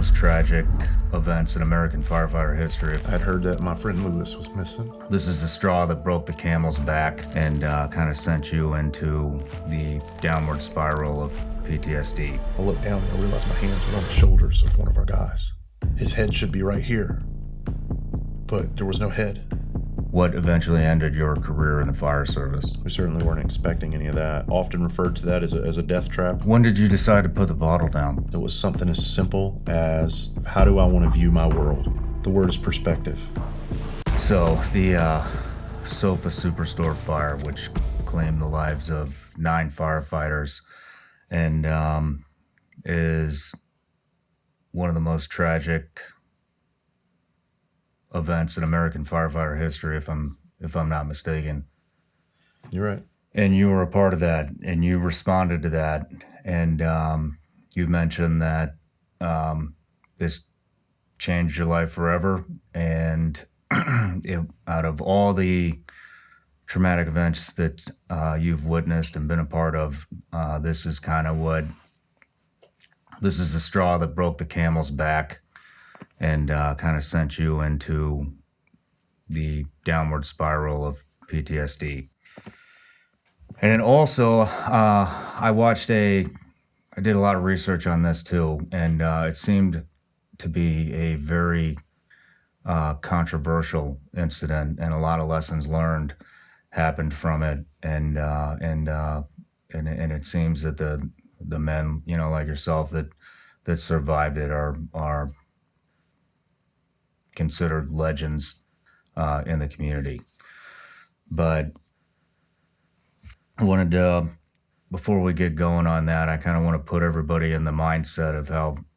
most tragic events in American firefighter history. I'd heard that my friend Lewis was missing. This is the straw that broke the camel's back and kind of sent you into the downward spiral of PTSD. I looked down and I realized my hands were on the shoulders of one of our guys. His head should be right here, but there was no head. What eventually ended your career in the fire service? We certainly weren't expecting any of that. Often referred to that as a death trap. When did you decide to put the bottle down? It was something as simple as, how do I want to view my world? The word is perspective. So, the Sofa Super Store fire, which claimed the lives of 9 firefighters, and is one of the most tragic events in American firefighter history, if I'm not mistaken. You're right. And you were a part of that, and you responded to that, and you mentioned that this changed your life forever, and out of all the traumatic events that you've witnessed and been a part of, this is the straw that broke the camel's back and kind of sent you into the downward spiral of PTSD. And then also, I did a lot of research on this too, and it seemed to be a very controversial incident, and a lot of lessons learned happened from it, and it seems that the men, like yourself, that survived it are considered legends in the community. But I wanted to, before we get going on that, I kind of want to put everybody in the mindset of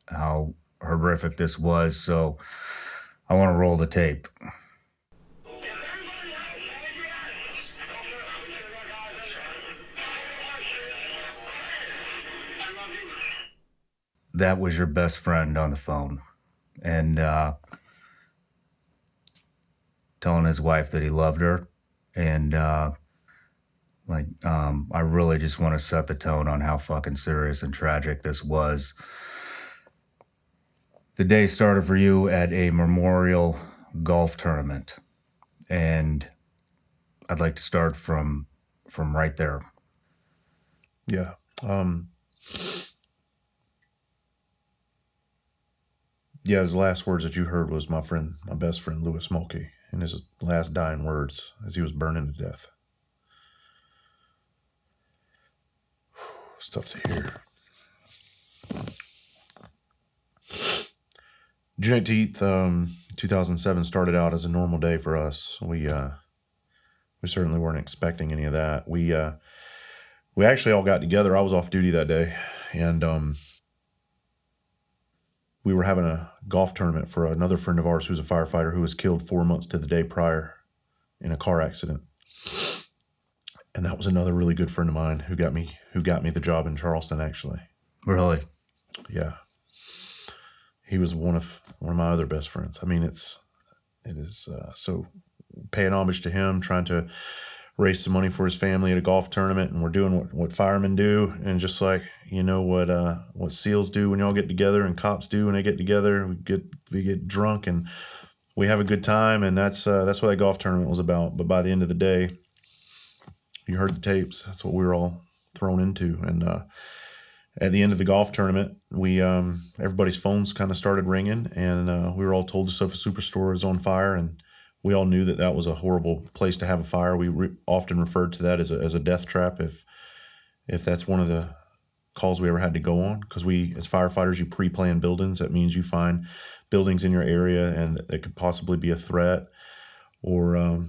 how horrific this was. So I want to roll the tape. That was your best friend on the phone, and telling his wife that he loved her, and I really just want to set the tone on how fucking serious and tragic this was. The day started for you at a memorial golf tournament, and I'd like to start from right there. Yeah. His last words that you heard was my best friend Lewis Mulkey, and his last dying words as he was burning to death. It's tough to hear. June 18th, 2007 started out as a normal day for us. We certainly weren't expecting any of that. We actually all got together. I was off duty that day, and we were having a golf tournament for another friend of ours who's a firefighter who was killed 4 months to the day prior in a car accident. And that was another really good friend of mine who got me the job in Charleston, actually. Really? Yeah. He was one of my other best friends. I mean, it is so paying homage to him, trying to raise some money for his family at a golf tournament, and we're doing what firemen do, and just like what SEALs do when y'all get together, and cops do when they get together. We get drunk and we have a good time, and that's what that golf tournament was about. But by the end of the day, you heard the tapes. That's what we were all thrown into, and at the end of the golf tournament, we everybody's phones kind of started ringing, and we were all told the Sofa Super Store is on fire, and we all knew that was a horrible place to have a fire. We often referred to that as a death trap, if that's one of the calls we ever had to go on, because we, as firefighters, you pre-plan buildings. That means you find buildings in your area and that could possibly be a threat or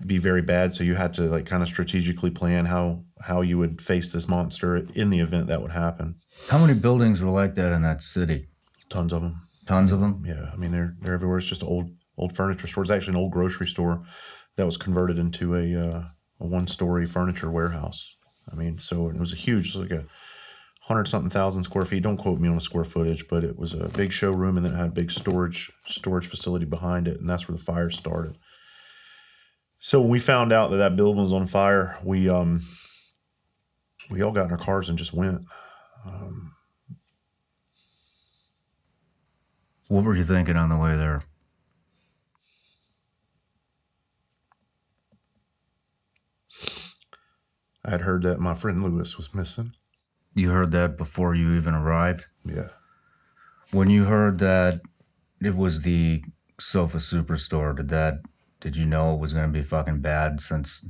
be very bad. So you had to kind of strategically plan how you would face this monster in the event that would happen. How many buildings were like that in that city? Tons of them. Tons of them? Yeah, I mean they're everywhere. It's just old furniture store. It's actually an old grocery store that was converted into a one-story furniture warehouse. I mean, so it was like a 100-something thousand square feet. Don't quote me on the square footage, but it was a big showroom, and then it had a big storage facility behind it, and that's where the fire started. So when we found out that building was on fire, we all got in our cars and just went. What were you thinking on the way there? I had heard that my friend Lewis was missing. You heard that before you even arrived? Yeah. When you heard that it was the Sofa Super Store, did you know it was going to be fucking bad since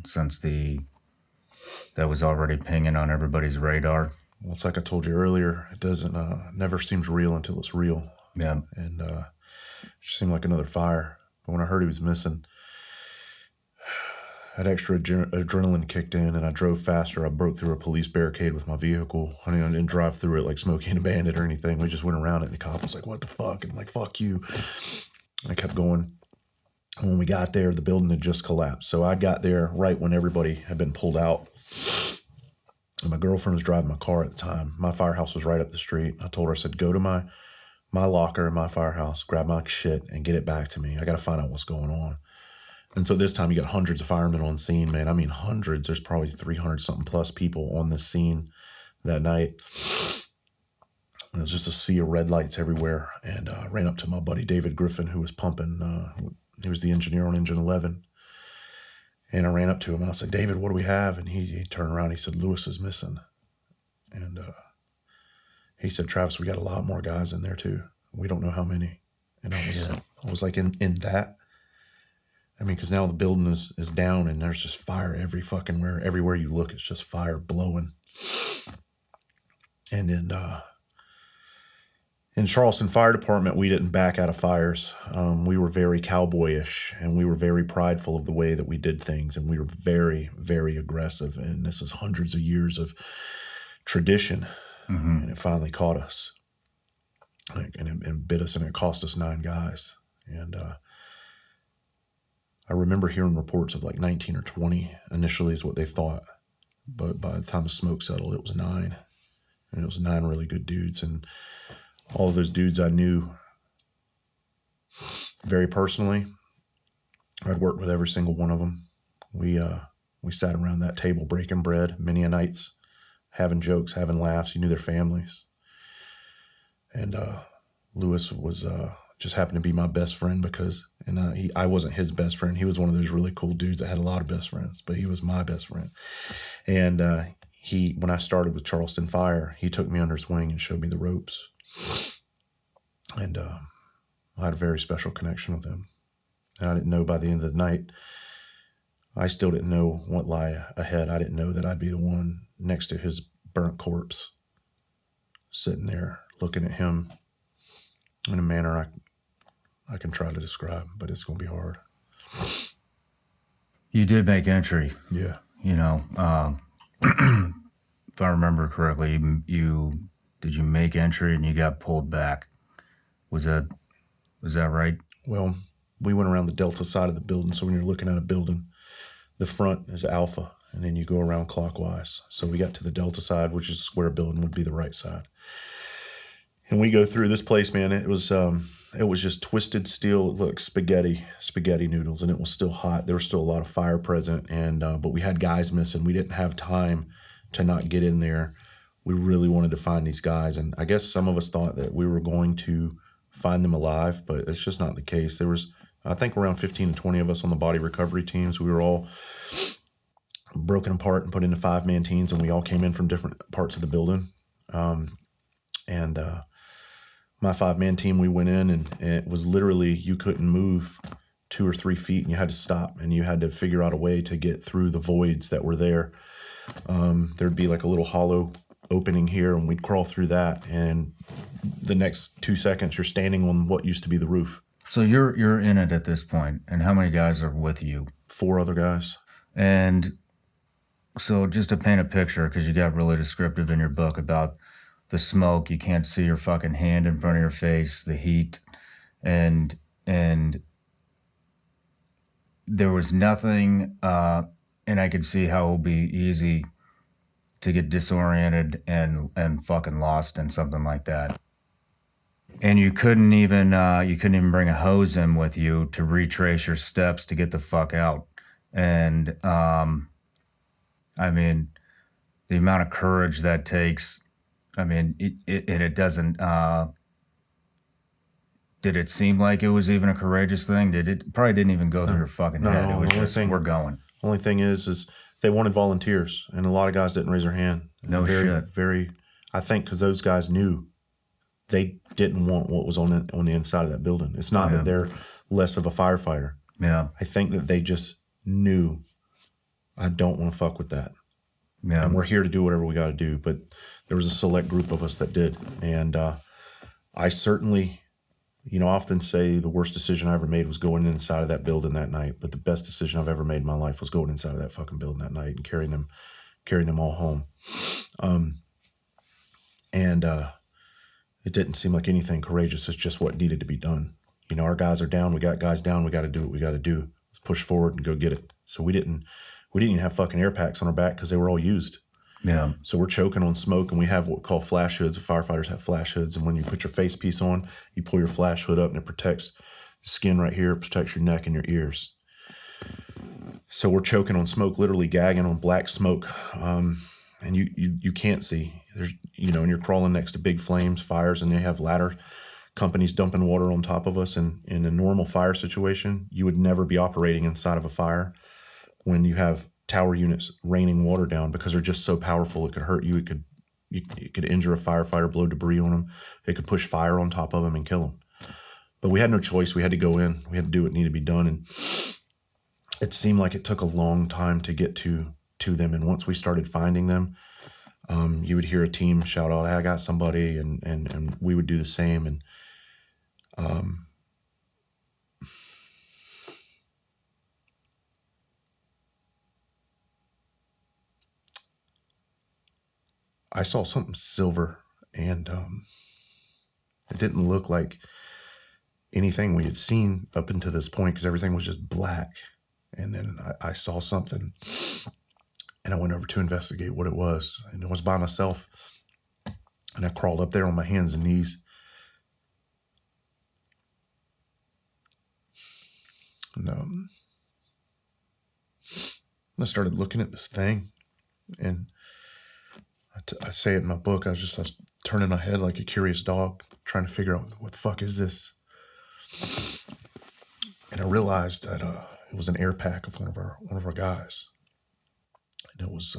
that was already pinging on everybody's radar? Well, it's like I told you earlier. It doesn't never seems real until it's real, Yeah. and it just seemed like another fire. But when I heard he was missing, I had extra adrenaline kicked in, and I drove faster. I broke through a police barricade with my vehicle. I didn't drive through it like Smokey and a Bandit or anything. We just went around it, and the cop was like, "What the fuck?" And I'm like, "Fuck you." I kept going. And when we got there, the building had just collapsed. So I got there right when everybody had been pulled out. And my girlfriend was driving my car at the time. My firehouse was right up the street. I told her, I said, "Go to my locker in my firehouse, grab my shit, and get it back to me. I got to find out what's going on." And so this time you got hundreds of firemen on scene, man. I mean, hundreds. There's probably 300 something plus people on this scene that night. And it was just a sea of red lights everywhere. And I ran up to my buddy David Griffin, who was pumping. He was the engineer on Engine 11. And I ran up to him and I said, "David, what do we have?" And he turned around. He said, "Lewis is missing." And he said, "Travis, we got a lot more guys in there too. We don't know how many." And I was like, in that. I mean, because now the building is down and there's just fire every fucking where. Everywhere you look, it's just fire blowing. And in Charleston Fire Department, we didn't back out of fires. We were very cowboyish, and we were very prideful of the way that we did things, and we were very, very aggressive. And this is hundreds of years of tradition, and it finally caught us, and bit us, and it cost us 9 guys. And I remember hearing reports of like 19 or 20 initially is what they thought, but by the time the smoke settled, it was 9, and it was 9 really good dudes. And all of those dudes I knew very personally. I'd worked with every single one of them. We sat around that table breaking bread many a nights, having jokes, having laughs. You knew their families. And Lewis was just happened to be my best friend because, and I wasn't his best friend. He was one of those really cool dudes that had a lot of best friends, but he was my best friend. And when I started with Charleston Fire, he took me under his wing and showed me the ropes. And I had a very special connection with him. And I didn't know by the end of the night, I still didn't know what lay ahead. I didn't know that I'd be the one next to his burnt corpse, sitting there looking at him in a manner I can try to describe, but it's going to be hard. You did make entry. Yeah. You know, if I remember correctly, did you make entry and you got pulled back? Was that right? Well, we went around the delta side of the building. So when you're looking at a building, the front is alpha, and then you go around clockwise. So we got to the delta side, which is a square building, would be the right side. And we go through this place, man. It was just twisted steel. It looked spaghetti noodles, and it was still hot. There was still a lot of fire present, and but we had guys missing. We didn't have time to not get in there. We really wanted to find these guys, and I guess some of us thought that we were going to find them alive, but it's just not the case. There was, I think, around 15 to 20 of us on the body recovery teams. We were all broken apart and put into 5-man teams, and we all came in from different parts of the building. My 5-man team, we went in, and it was literally, you couldn't move 2 or 3 feet, and you had to stop, and you had to figure out a way to get through the voids that were there. There'd be like a little hollow opening here, and we'd crawl through that, and the next 2 seconds you're standing on what used to be the roof. So you're in it at this point, and how many guys are with you? 4 other guys. And so just to paint a picture, because you got really descriptive in your book about the smoke, you can't see your fucking hand in front of your face, the heat, and there was nothing, and I could see how it would be easy to get disoriented and fucking lost in something like that. And you couldn't even bring a hose in with you to retrace your steps to get the fuck out. And I mean, the amount of courage that takes. I mean, it doesn't. did it seem like it was even a courageous thing? Did it probably didn't even go through your fucking Not at head? It all. was The only just, thing, we're going. only thing is they wanted volunteers, and a lot of guys didn't raise their hand. No Very, shit. very. I think because those guys knew they didn't want what was on the inside of that building. It's not that they're less of a firefighter. Yeah. I think that they just knew, I don't want to fuck with that. Yeah. And we're here to do whatever we got to do. But there was a select group of us that did. And I certainly, often say the worst decision I ever made was going inside of that building that night. But the best decision I've ever made in my life was going inside of that fucking building that night and carrying them all home. And it didn't seem like anything courageous. It's just what needed to be done. Our guys are down. We got guys down. We got to do what we got to do. Let's push forward and go get it. So we didn't even have fucking air packs on our back because they were all used. Yeah. So we're choking on smoke, and we have what we call flash hoods. The firefighters have flash hoods, and when you put your face piece on, you pull your flash hood up, and it protects the skin right here, protects your neck and your ears. So we're choking on smoke, literally gagging on black smoke, and you can't see. There's and you're crawling next to big flames, fires, and they have ladder companies dumping water on top of us. And in a normal fire situation, you would never be operating inside of a fire when you have tower units raining water down, because they're just so powerful. It could hurt you. It could injure a firefighter, blow debris on them. It could push fire on top of them and kill them. But we had no choice. We had to go in. We had to do what needed to be done. And it seemed like it took a long time to get to them. And once we started finding them, you would hear a team shout out, "Hey, I got somebody," and we would do the same. And I saw something silver, and it didn't look like anything we had seen up until this point, because everything was just black. And then I saw something, and I went over to investigate what it was. And it was by myself. And I crawled up there on my hands and knees. And I started looking at this thing. And I say it in my book. I was turning my head like a curious dog, trying to figure out what the fuck is this. And I realized that it was an air pack of one of our guys. And it was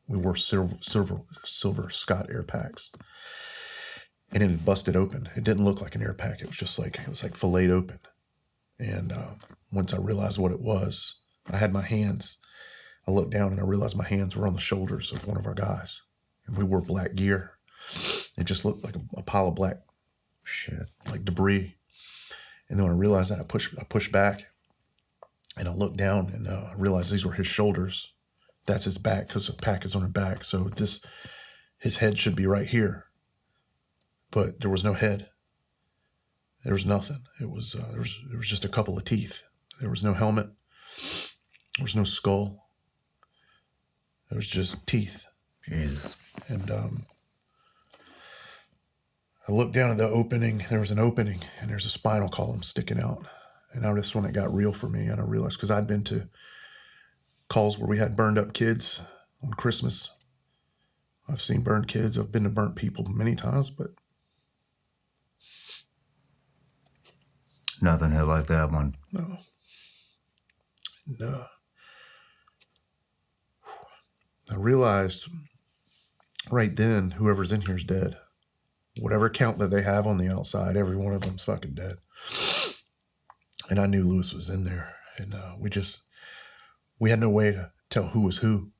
we wore silver Scott air packs, and it had busted open. It didn't look like an air pack. It was like filleted open. And once I realized what it was, I had my hands. I looked down and I realized my hands were on the shoulders of one of our guys, and we wore black gear. It just looked like a pile of black shit, like debris. And then when I realized that, I pushed back, and I looked down, and I realized these were his shoulders. That's his back, because the pack is on his back. So his head should be right here, but there was no head. There was nothing. It was there was just a couple of teeth. There was no helmet. There was no skull. There was just teeth. Jesus. And I looked down at the opening. There was an opening, and there's a spinal column sticking out. And that's when it got real for me. And I realized, because I'd been to calls where we had burned up kids on Christmas. I've seen burned kids. I've been to burnt people many times, but Nothing hit like that one. no. I realized right then, whoever's in here is dead. Whatever count that they have on the outside, every one of them's fucking dead. And I knew Lewis was in there. And we had no way to tell who was who.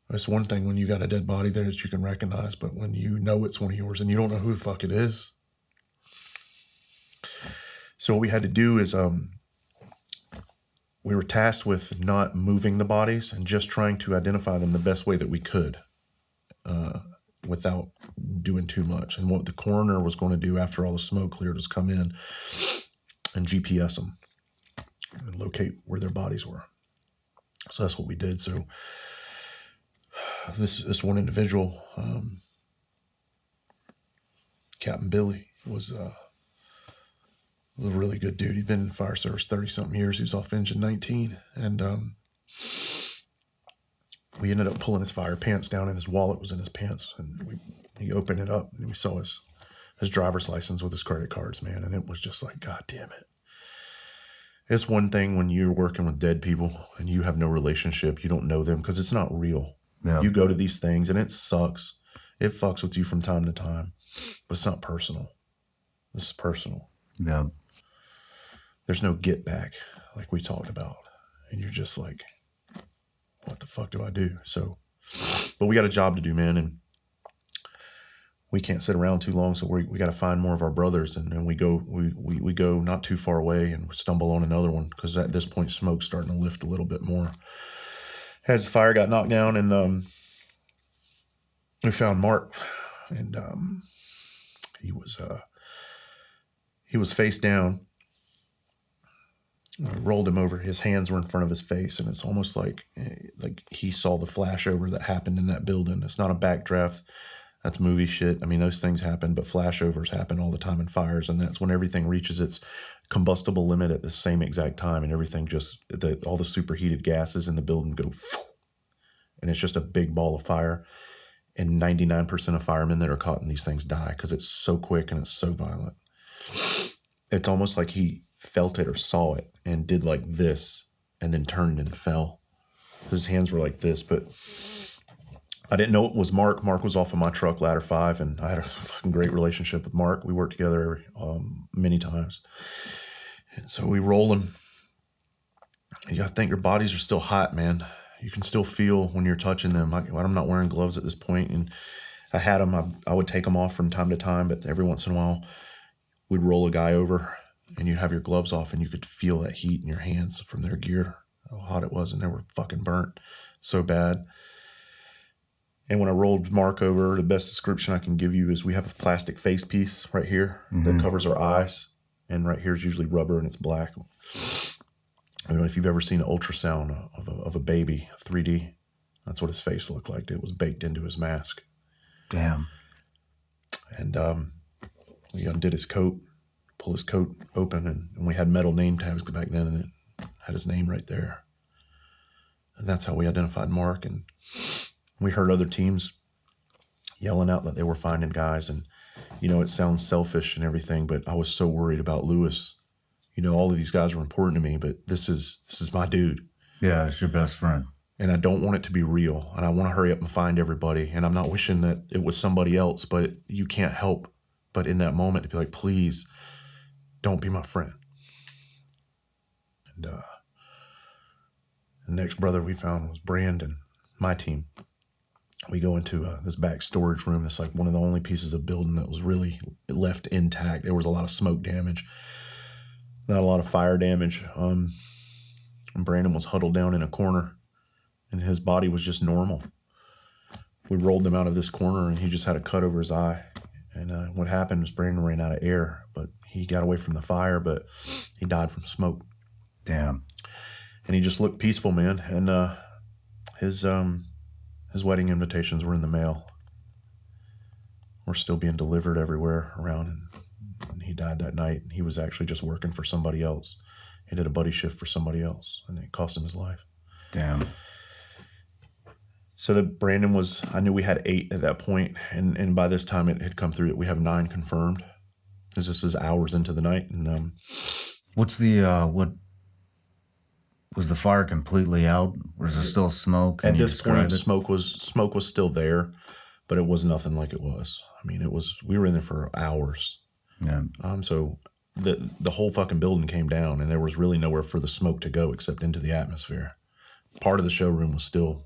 It's one thing when you got a dead body there that you can recognize, but when you know it's one of yours and you don't know who the fuck it is. So what we had to do is we were tasked with not moving the bodies and just trying to identify them the best way that we could without doing too much. And what the coroner was going to do after all the smoke cleared was come in and GPS them and locate where their bodies were. So that's what we did. So this one individual, Captain Billy, was a really good dude. He'd been in fire service 30-something years. He was off engine 19. And we ended up pulling his fire pants down, and his wallet was in his pants. And he opened it up, and we saw his his driver's license with his credit cards, man. And it was just like, God damn it. It's one thing when you're working with dead people and you have no relationship, you don't know them because it's not real. Yeah. You go to these things and it sucks. It fucks with you from time to time, but it's not personal. This is personal. Yeah. There's no get back like we talked about. And you're just like, what the fuck do I do? So, but we got a job to do, man. And we can't sit around too long. So we got to find more of our brothers. And we go not too far away and stumble on another one. Cause at this point, smoke's starting to lift a little bit more. As the fire got knocked down and, we found Mark and, he was face down. I rolled him over. His hands were in front of his face, and it's almost like he saw the flashover that happened in that building. It's not a backdraft. That's movie shit. I mean, those things happen, but flashovers happen all the time in fires, and that's when everything reaches its combustible limit at the same exact time, and everything all the superheated gases in the building go, and it's just a big ball of fire. And 99% of firemen that are caught in these things die because it's so quick and it's so violent. It's almost like he felt it or saw it and did like this and then turned and fell. His hands were like this, but I didn't know it was Mark. Mark was off of my truck, Ladder 5, and I had a fucking great relationship with Mark. We worked together many times. And so we roll him. You gotta think your bodies are still hot, man. You can still feel when you're touching them. I'm not wearing gloves at this point, and I had them. I would take them off from time to time, but every once in a while, we'd roll a guy over, and you'd have your gloves off, and you could feel that heat in your hands from their gear, how hot it was, and they were fucking burnt so bad. And when I rolled Mark over, the best description I can give you is we have a plastic face piece right here that covers our eyes, and right here is usually rubber, and it's black. I don't know if you've ever seen an ultrasound of a baby, 3D. That's what his face looked like. It was baked into his mask. Damn. And we undid his coat, pulled his coat open, and we had metal name tags back then, and it had his name right there. And that's how we identified Mark. And we heard other teams yelling out that they were finding guys. And, you know, it sounds selfish and everything, but I was so worried about Lewis. You know, all of these guys are important to me, but this is my dude. Yeah, it's your best friend. And I don't want it to be real. And I want to hurry up and find everybody. And I'm not wishing that it was somebody else, but you can't help but in that moment to be like, please don't be my friend. And the next brother we found was Brandon, my team. We go into this back storage room. That's like one of the only pieces of building that was really left intact. There was a lot of smoke damage. Not a lot of fire damage. And Brandon was huddled down in a corner, and his body was just normal. We rolled him out of this corner, and he just had a cut over his eye. And what happened was Brandon ran out of air, but he got away from the fire, but he died from smoke. Damn. And he just looked peaceful, man. And his wedding invitations were in the mail. We're still being delivered everywhere around, and he died that night. He was actually just working for somebody else. He did a buddy shift for somebody else, and it cost him his life. Damn. So that Brandon was, I knew we had 8 at that point, and by this time it had come through that we have 9 confirmed, because this is hours into the night. And What's the what was the fire completely out? Or is there still smoke? at this point, smoke was still there, but it was nothing like it was. I mean, we were in there for hours. Yeah. So the whole fucking building came down, and there was really nowhere for the smoke to go except into the atmosphere. Part of the showroom was still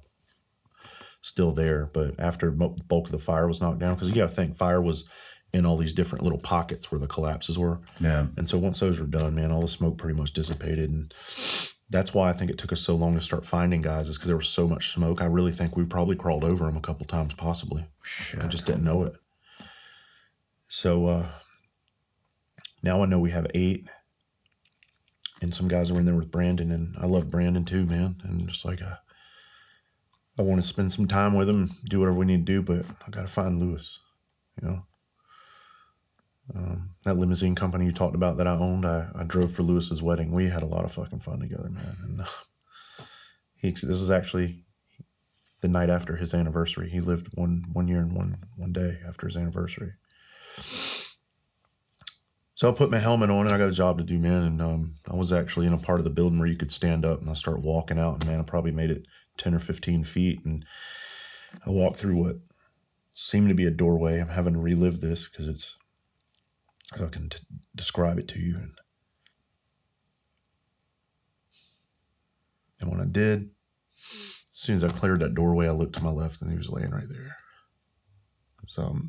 there, but after bulk of the fire was knocked down, because you got to think fire was in all these different little pockets where the collapses were. Yeah. And so once those were done, man, all the smoke pretty much dissipated, and that's why I think it took us so long to start finding guys, is because there was so much smoke. I really think we probably crawled over them a couple times, possibly. Shit. I just didn't know it. So now I know we have 8, and some guys are in there with Brandon, and I love Brandon too, man. And just like I want to spend some time with him, do whatever we need to do, but I got to find Lewis, you know. That limousine company you talked about that I owned, I drove for Lewis's wedding. We had a lot of fucking fun together, man. And this is actually the night after his anniversary. He lived one year and one day after his anniversary. So I put my helmet on and I got a job to do, man. And I was actually in a part of the building where you could stand up, and I started walking out, and man, I probably made it 10 or 15 feet. And I walked through what seemed to be a doorway. I'm having to relive this because I can describe it to you. And when I did, as soon as I cleared that doorway, I looked to my left and he was laying right there. So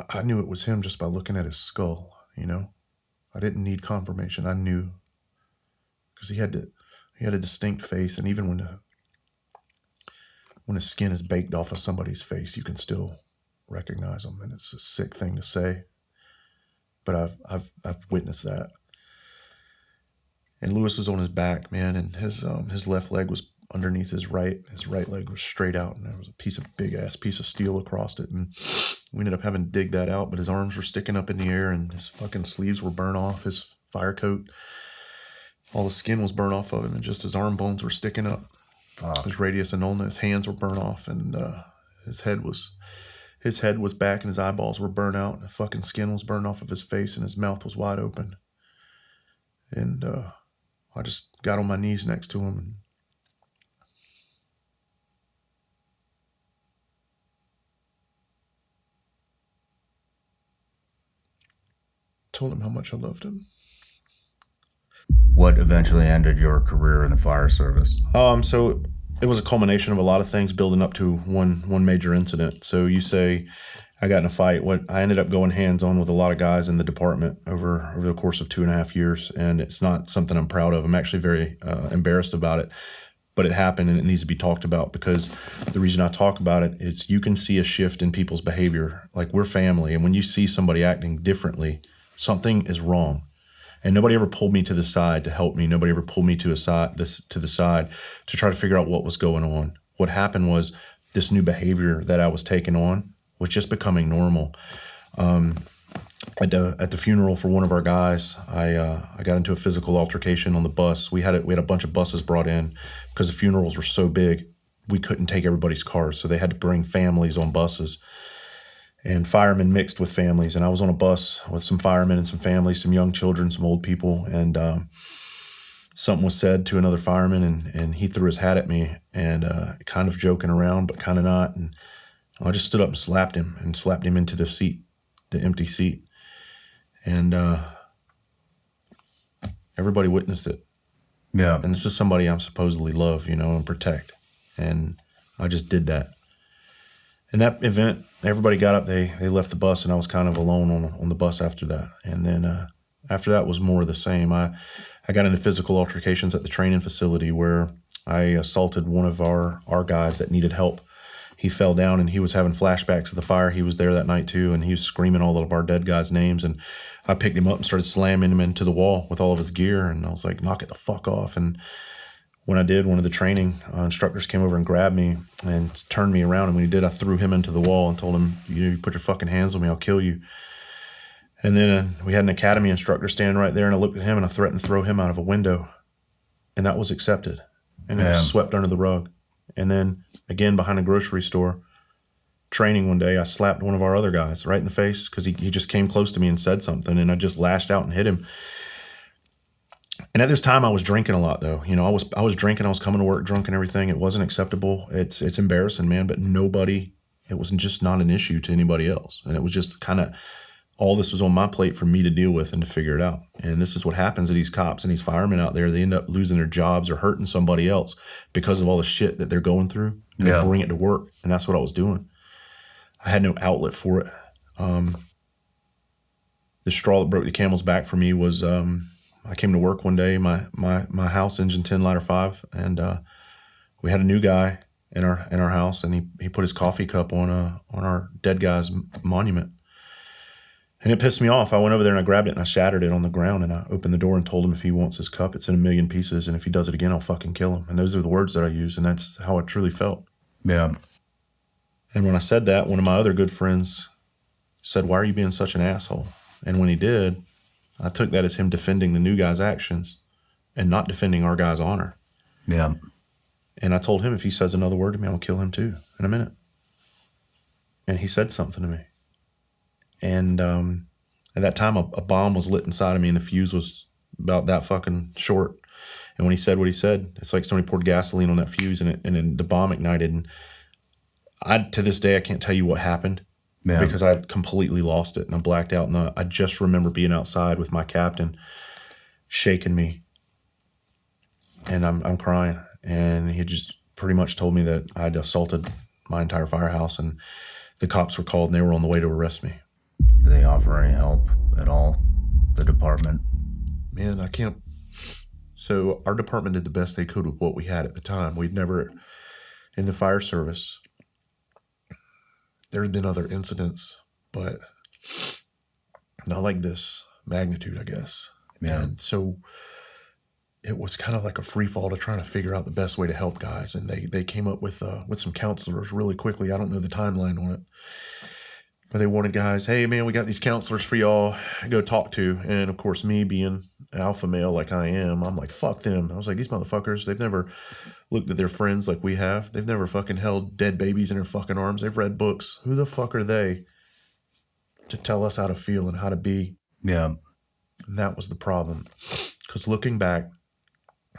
I knew it was him just by looking at his skull, you know. I didn't need confirmation. I knew, because he had a distinct face, and even when the skin is baked off of somebody's face, you can still recognize them, and it's a sick thing to say, but I've witnessed that. And Lewis was on his back, man, and his left leg was underneath his right. His right leg was straight out, and there was a big ass piece of steel across it. And we ended up having to dig that out, but his arms were sticking up in the air, and his fucking sleeves were burnt off. His fire coat, all the skin was burnt off of him, and just his arm bones were sticking up. His radius and ulna, his hands were burnt off, and his head was back, and his eyeballs were burnt out, and the fucking skin was burned off of his face, and his mouth was wide open. And I just got on my knees next to him and told him how much I loved him. What eventually ended your career in the fire service? So it was a culmination of a lot of things building up to one major incident. So you say I got in a fight. I ended up going hands-on with a lot of guys in the department over the course of 2.5 years, and it's not something I'm proud of. I'm actually very embarrassed about it, but it happened, and it needs to be talked about, because the reason I talk about it is you can see a shift in people's behavior. Like, we're family, and when you see somebody acting differently, something is wrong. And nobody ever pulled me to the side to help me. Nobody ever pulled me to the side to try to figure out what was going on. What happened was this new behavior that I was taking on was just becoming normal. At the funeral for one of our guys, I got into a physical altercation on the bus. We had a bunch of buses brought in because the funerals were so big, we couldn't take everybody's cars, so they had to bring families on buses. And firemen mixed with families, and I was on a bus with some firemen and some families, some young children, some old people, and something was said to another fireman, and he threw his hat at me, and kind of joking around, but kind of not. And I just stood up and slapped him into the seat, the empty seat. And everybody witnessed it. Yeah. And this is somebody I'm supposedly love, and protect. And I just did that. And that event, everybody got up, they left the bus, and I was kind of alone on the bus after that. And then after that was more of the same. I got into physical altercations at the training facility where I assaulted one of our guys that needed help. He fell down, and he was having flashbacks of the fire. He was there that night too, and he was screaming all of our dead guys' names. And I picked him up and started slamming him into the wall with all of his gear. And I was like, knock it the fuck off. And when I did, one of the training instructors came over and grabbed me and turned me around. And when he did, I threw him into the wall and told him, you put your fucking hands on me, I'll kill you. And then we had an academy instructor standing right there, and I looked at him and I threatened to throw him out of a window. And that was accepted. And it was swept under the rug. And then again, behind a grocery store, training one day, I slapped one of our other guys right in the face because he just came close to me and said something, and I just lashed out and hit him. And at this time, I was drinking a lot, though. I was drinking. I was coming to work drunk and everything. It wasn't acceptable. It's embarrassing, man. But it was just not an issue to anybody else. And it was just kind of all this was on my plate for me to deal with and to figure it out. And this is what happens to these cops and these firemen out there. They end up losing their jobs or hurting somebody else because of all the shit that they're going through. And they bring it to work. And that's what I was doing. I had no outlet for it. The straw that broke the camel's back for me was I came to work one day, my house engine 10 ladder 5, and we had a new guy in our house, and he put his coffee cup on our dead guy's monument, and it pissed me off. I went over there and I grabbed it and I shattered it on the ground, and I opened the door and told him if he wants his cup, it's in a million pieces, and if he does it again, I'll fucking kill him. And those are the words that I use, and that's how I truly felt. Yeah. And when I said that, one of my other good friends said, "Why are you being such an asshole?" And when he did, I took that as him defending the new guy's actions and not defending our guy's honor. Yeah. And I told him if he says another word to me, I'm going to kill him too in a minute. and he said something to me. And at that time, a bomb was lit inside of me, and the fuse was about that fucking short. And when he said what he said, it's like somebody poured gasoline on that fuse, and then the bomb ignited. And to this day, I can't tell you what happened because I completely lost it, and I blacked out. And I just remember being outside with my captain, shaking me, and I'm crying. And he just pretty much told me that I'd assaulted my entire firehouse, and the cops were called, and they were on the way to arrest me. Do they offer any help at all, the department? Man, I can't. So our department did the best they could with what we had at the time. We'd never, in the fire service, there had been other incidents, but not like this magnitude, I guess. Yeah. And so it was kind of like a free fall to trying to figure out the best way to help guys. And they came up with some counselors really quickly. I don't know the timeline on it, but they wanted guys, hey man, we got these counselors for y'all to go talk to. And of course, me being alpha male like I am, I'm like, fuck them. I was like, these motherfuckers, they've never looked at their friends like we have. They've never fucking held dead babies in their fucking arms. They've read books. Who the fuck are they to tell us how to feel and how to be? Yeah. And that was the problem. Because looking back,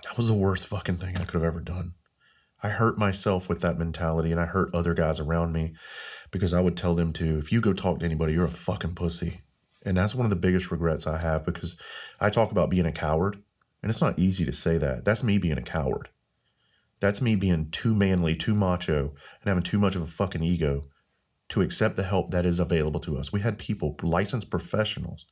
that was the worst fucking thing I could have ever done. I hurt myself with that mentality, and I hurt other guys around me because I would tell them to, if you go talk to anybody, you're a fucking pussy. And that's one of the biggest regrets I have, because I talk about being a coward, and it's not easy to say that. That's me being a coward. That's me being too manly, too macho, and having too much of a fucking ego to accept the help that is available to us. We had people, licensed professionals,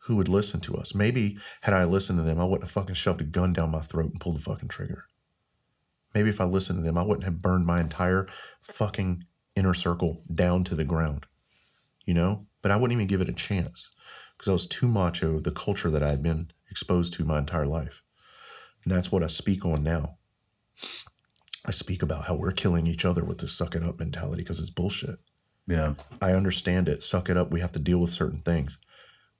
who would listen to us. Maybe had I listened to them, I wouldn't have fucking shoved a gun down my throat and pulled the fucking trigger. Maybe if I listened to them, I wouldn't have burned my entire fucking inner circle down to the ground, you know? But I wouldn't even give it a chance because I was too macho, the culture that I had been exposed to my entire life. And that's what I speak on now. I speak about how we're killing each other with this suck it up mentality because it's bullshit. Yeah. I understand it. Suck it up. We have to deal with certain things.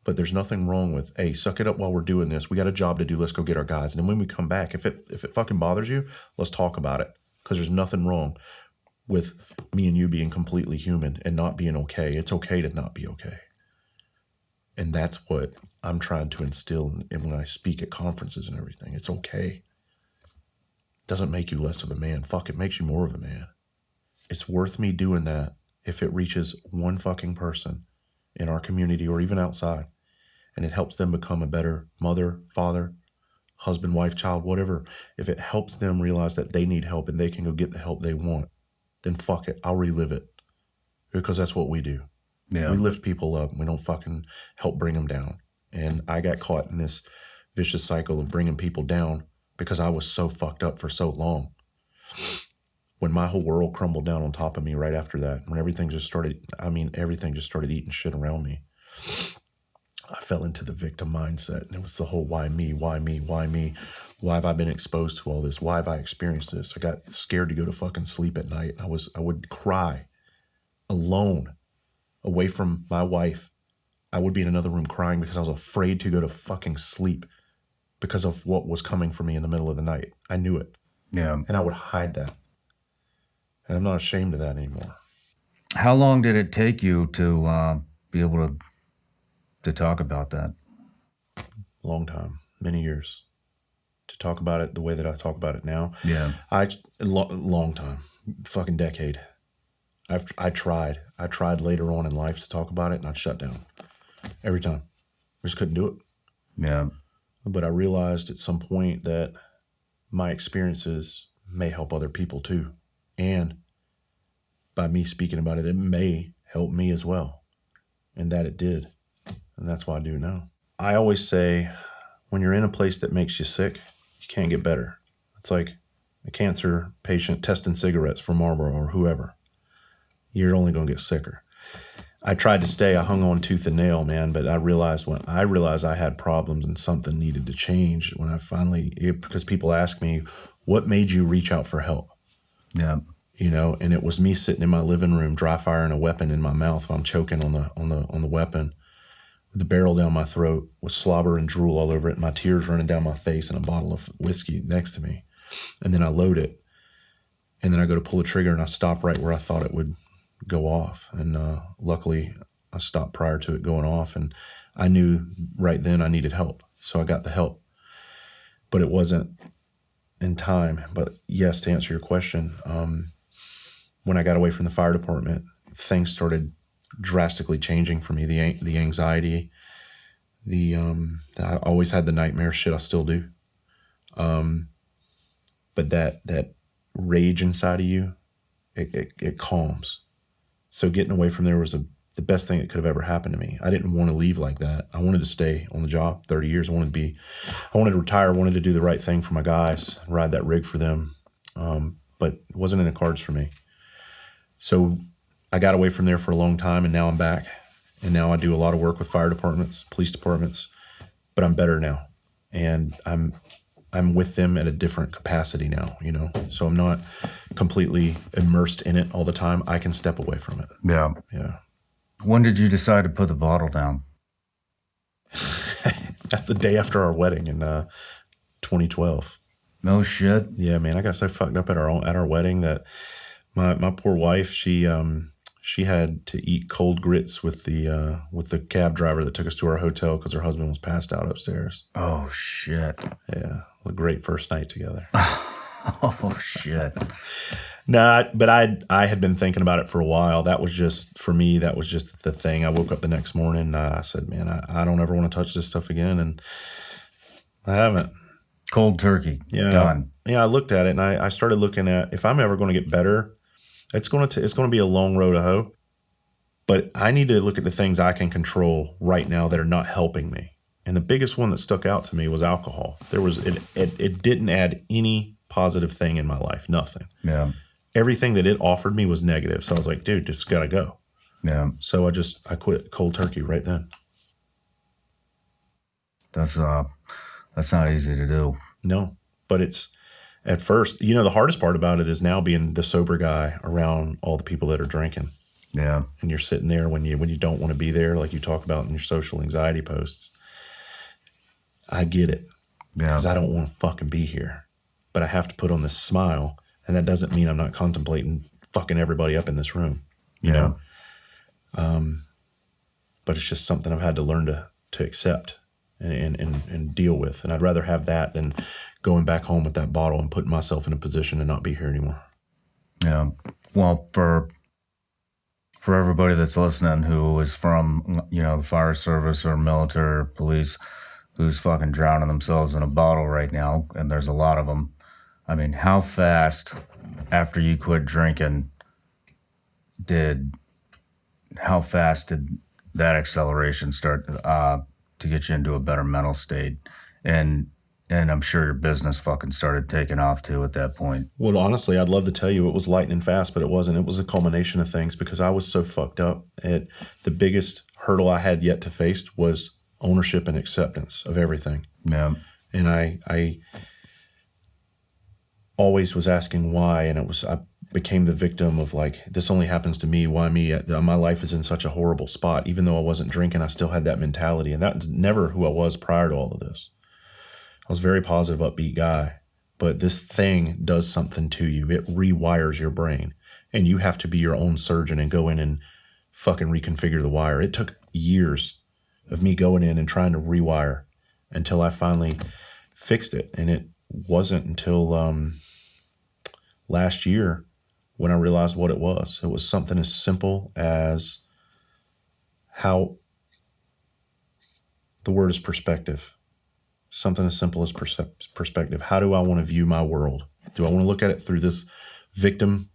But there's nothing wrong with, hey, suck it up while we're doing this. We got a job to do. Let's go get our guys. And then when we come back, if it fucking bothers you, let's talk about it. Because there's nothing wrong with me and you being completely human and not being okay. It's okay to not be okay. And that's what I'm trying to instill in when I speak at conferences and everything. It's okay. It doesn't make you less of a man. Fuck, it makes you more of a man. It's worth me doing that if it reaches one fucking person in our community or even outside, and it helps them become a better mother, father, husband, wife, child, whatever. If it helps them realize that they need help and they can go get the help they want, then fuck it, I'll relive it. Because that's what we do. Yeah. We lift people up. We don't fucking help bring them down. And I got caught in this vicious cycle of bringing people down because I was so fucked up for so long. When my whole world crumbled down on top of me right after that, when everything just started eating shit around me, I fell into the victim mindset. And it was the whole why me, why me, why me? Why have I been exposed to all this? Why have I experienced this? I got scared to go to fucking sleep at night. I would cry alone away from my wife. I would be in another room crying because I was afraid to go to fucking sleep because of what was coming for me in the middle of the night. I knew it. Yeah. And I would hide that. And I'm not ashamed of that anymore. How long did it take you to be able to talk about that? Long time, many years. To talk about it the way that I talk about it now. Yeah. Long time, fucking decade. I tried later on in life to talk about it, and I'd shut down every time. I just couldn't do it. Yeah. But I realized at some point that my experiences may help other people too. And by me speaking about it, it may help me as well. And that it did. And that's what I do now. I always say, when you're in a place that makes you sick, you can't get better. It's like a cancer patient testing cigarettes for Marlboro or whoever. You're only going to get sicker. I tried to stay. I hung on tooth and nail, man. But I realized I had problems and something needed to change when I because people ask me, what made you reach out for help? Yeah. You know, and it was me sitting in my living room, dry firing a weapon in my mouth while I'm choking on the weapon, with the barrel down my throat, with slobber and drool all over it, and my tears running down my face, and a bottle of whiskey next to me. And then I load it, and then I go to pull the trigger, and I stop right where I thought it would go off. And luckily, I stopped prior to it going off, and I knew right then I needed help. So I got the help. But it wasn't in time. But yes, to answer your question, when I got away from the fire department, things started drastically changing for me. The anxiety, I always had the nightmare shit. I still do. But that rage inside of you, it calms. So getting away from there was the best thing that could have ever happened to me. I didn't want to leave like that. I wanted to stay on the job 30 years. I wanted to retire. I wanted to do the right thing for my guys, ride that rig for them. But it wasn't in the cards for me. So I got away from there for a long time, and now I'm back. And now I do a lot of work with fire departments, police departments, but I'm better now. And I'm with them at a different capacity now, So I'm not completely immersed in it all the time. I can step away from it. Yeah. Yeah. When did you decide to put the bottle down? That's the day after our wedding in 2012. No shit. Yeah, man. I got so fucked up at our wedding that my poor wife, she had to eat cold grits with the cab driver that took us to our hotel because her husband was passed out upstairs. Oh shit. Yeah, a great first night together. Oh shit. No, but I had been thinking about it for a while. That was just, for me, that was just the thing. I woke up the next morning and I said, man, I don't ever want to touch this stuff again. And I haven't. Cold turkey. Yeah. Done. Yeah, I looked at it and I started looking at, if I'm ever going to get better, it's going to be a long road to hoe. But I need to look at the things I can control right now that are not helping me. And the biggest one that stuck out to me was alcohol. It didn't add any positive thing in my life. Nothing. Yeah. Everything that it offered me was negative. So I was like, dude, just gotta go. Yeah. So I quit cold turkey right then. That's not easy to do. No, but it's at first, the hardest part about it is now being the sober guy around all the people that are drinking. Yeah. And you're sitting there when you don't want to be there, like you talk about in your social anxiety posts. I get it. Yeah. Because I don't want to fucking be here. But I have to put on this smile. And that doesn't mean I'm not contemplating fucking everybody up in this room, you know? But it's just something I've had to learn to accept and deal with. And I'd rather have that than going back home with that bottle and putting myself in a position to not be here anymore. Yeah. Well, for everybody that's listening who is from, the fire service or military or police who's fucking drowning themselves in a bottle right now, and there's a lot of them. I mean, how fast after you quit drinking did that acceleration start to get you into a better mental state? And I'm sure your business fucking started taking off too at that point. Well, honestly, I'd love to tell you it was lightning fast, but it wasn't. It was a culmination of things because I was so fucked up. The biggest hurdle I had yet to face was ownership and acceptance of everything. Yeah. And I always was asking why, and I became the victim of like, this only happens to me. Why me? My life is in such a horrible spot. Even though I wasn't drinking, I still had that mentality, and that's never who I was prior to all of this. I was a very positive, upbeat guy, but this thing does something to you. It rewires your brain, and you have to be your own surgeon and go in and fucking reconfigure the wire. It took years of me going in and trying to rewire until I finally fixed it, and it wasn't until last year when I realized what it was. It was something as simple as how the word is perspective. Something as simple as perspective. How do I want to view my world? Do I want to look at it through this victim,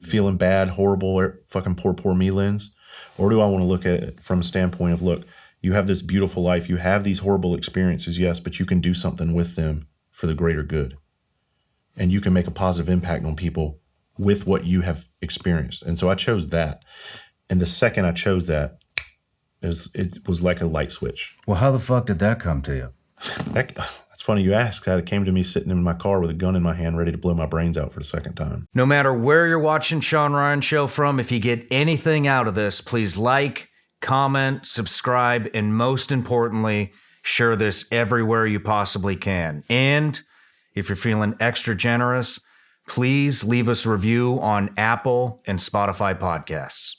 feeling bad, horrible, fucking poor me lens? Or do I want to look at it from a standpoint of, look, you have this beautiful life. You have these horrible experiences, yes, but you can do something with them for the greater good. And you can make a positive impact on people with what you have experienced. And so I chose that. And the second I chose that, it was like a light switch. Well, how the fuck did that come to you? That's funny you ask. It came to me sitting in my car with a gun in my hand, ready to blow my brains out for the second time. No matter where you're watching Shawn Ryan Show from, if you get anything out of this, please like, comment, subscribe, and most importantly, share this everywhere you possibly can. And if you're feeling extra generous, please leave us a review on Apple and Spotify podcasts.